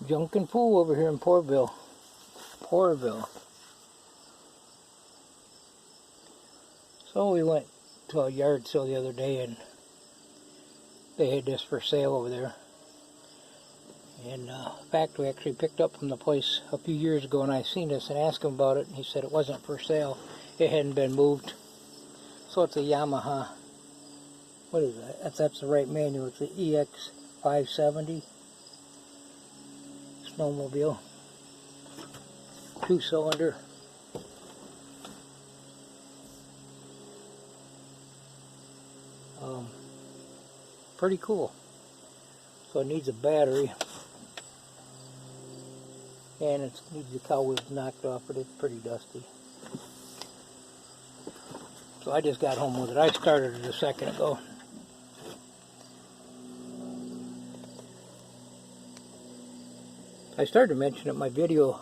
Junk and Pool over here in Poorville. So we went to a yard sale the other day and they had this for sale over there. And in fact, we actually picked up from the place a few years ago, and I seen this and asked him about it, and he said it wasn't for sale. It hadn't been moved. So it's a Yamaha. What is that? That's the right manual. It's the EX 570 snowmobile. 2-cylinder. Pretty cool. So it needs a battery. And it needs the cowl wheels knocked off, but it's pretty dusty. So I just got home with it. I started it a second ago. I started to mention it in my video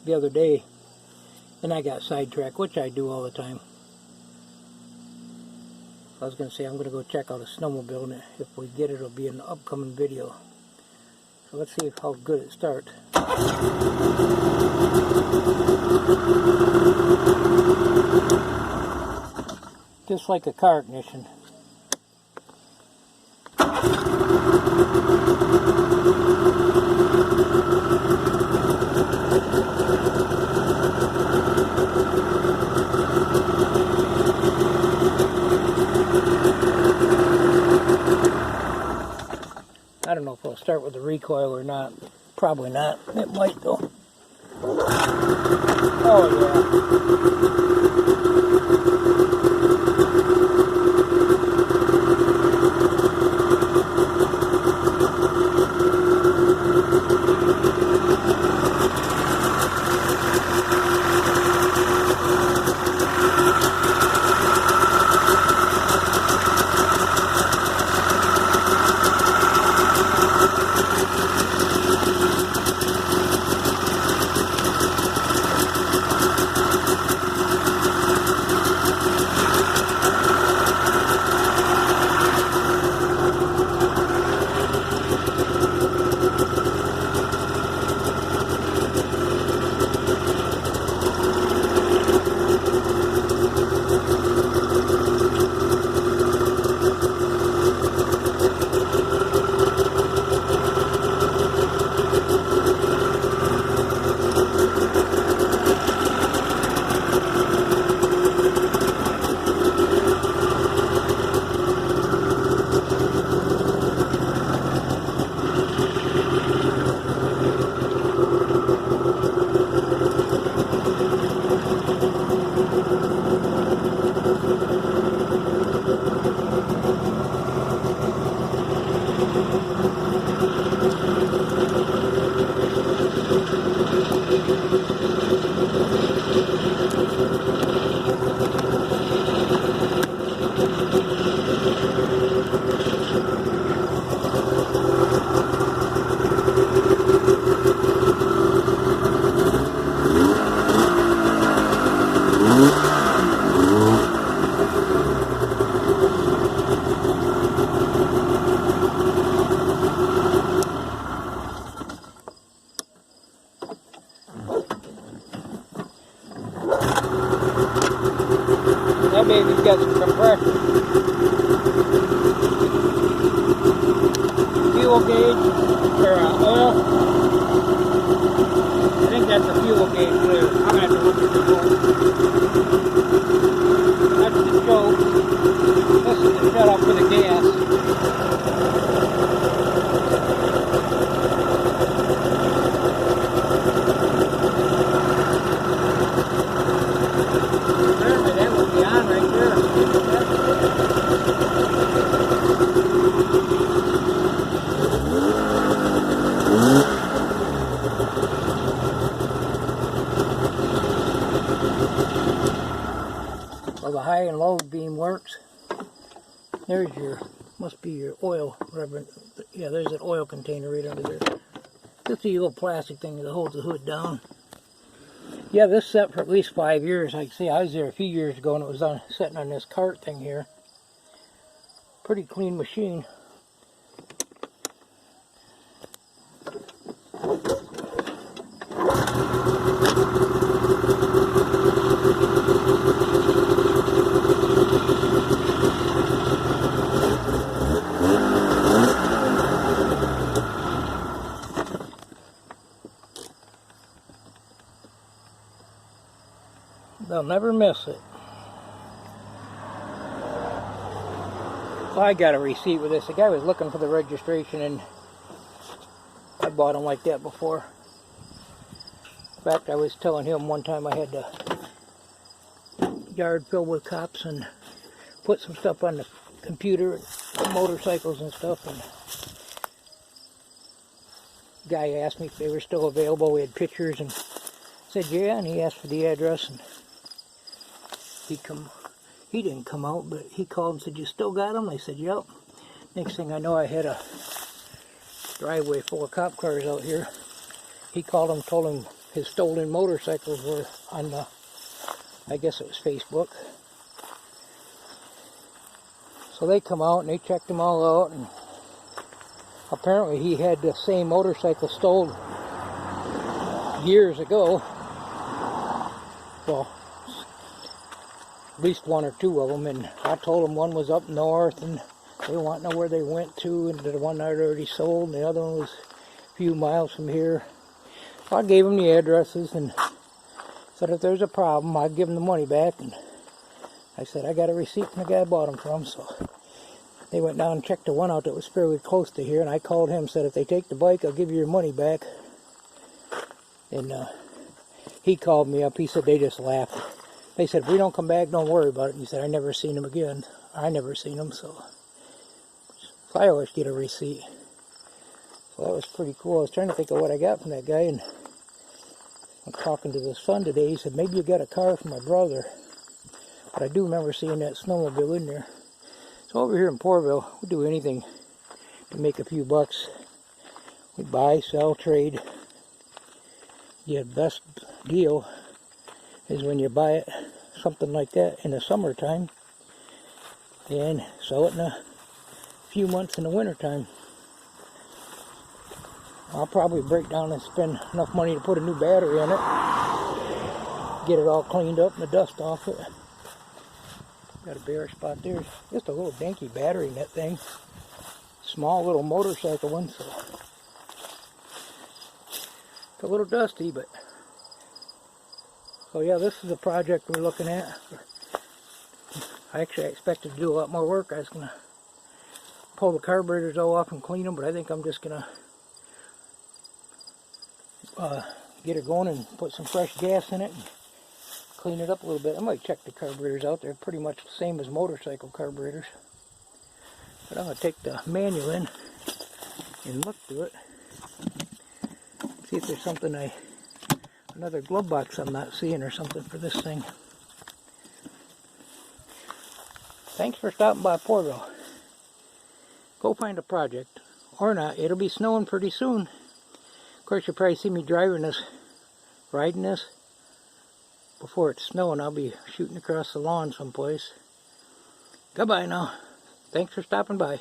the other day, and I got sidetracked, which I do all the time. I was going to say I'm going to go check out a snowmobile, and if we get it, it'll be an upcoming video. So let's see how good it starts. Just like a car ignition. I don't know if it'll start with the recoil or not. Probably not. It might though. Oh yeah. That baby's got some compression. Fuel gauge, or oil. I think that's a fuel gauge too. I'm going to have to look at the book. That's the choke. This is the shut off for the gas. Well, the high and low beam works. There's your, must be your oil, whatever. Yeah, there's that oil container right under there. Just a little plastic thing that holds the hood down. Yeah, this set for at least 5 years. Like I say, I was there a few years ago and it was on sitting on this cart thing here. Pretty clean machine. They'll never miss it. So I got a receipt with this. The guy was looking for the registration, and I bought them like that before. In fact, I was telling him one time I had the yard filled with cops and put some stuff on the computer, and motorcycles and stuff, and the guy asked me if they were still available. We had pictures, and said yeah, and he asked for the address, and he didn't come out, but he called and said, "You still got them?" I said, "Yep." Next thing I know, I had a driveway full of cop cars out here. He called him, told him his stolen motorcycles were on the, I guess it was Facebook. So they come out and they checked them all out, and apparently he had the same motorcycle stolen years ago. Well, at least one or two of them, and I told them one was up north and they want to know where they went to, and the one I'd already sold, and the other one was a few miles from here. So I gave them the addresses and said if there's a problem, I'd give them the money back, and I said I got a receipt from the guy I bought them from. So they went down and checked the one out that was fairly close to here, and I called him, said if they take the bike, I'll give you your money back. And he called me up. He said they just laughed. They said, if we don't come back, don't worry about it. He said, I never seen him again. I never seen him, so I always get a receipt. So that was pretty cool. I was trying to think of what I got from that guy, and I'm talking to the son today. He said, maybe you got a car from my brother. But I do remember seeing that snowmobile in there. So over here in Poorville, we do anything to make a few bucks. We buy, sell, trade. The best deal is when you buy it, something like that, in the summertime, and sell it in a few months in the wintertime. I'll probably break down and spend enough money to put a new battery in it, get it all cleaned up and the dust off it. Got a bare spot there. Just a little dinky battery in that thing. Small little motorcycle one, so it's a little dusty, but so yeah, this is a project we're looking at. I actually expected to do a lot more work. I was going to pull the carburetors all off and clean them, but I think I'm just going to get it going and put some fresh gas in it and clean it up a little bit. I might check the carburetors out. They're pretty much the same as motorcycle carburetors. But I'm going to take the manual in and look through it. See if there's something another glove box I'm not seeing or something for this thing. Thanks for stopping by Poorville. Go find a project. Or not. It'll be snowing pretty soon. Of course, you'll probably see me riding this. Before it's snowing, I'll be shooting across the lawn someplace. Goodbye now. Thanks for stopping by.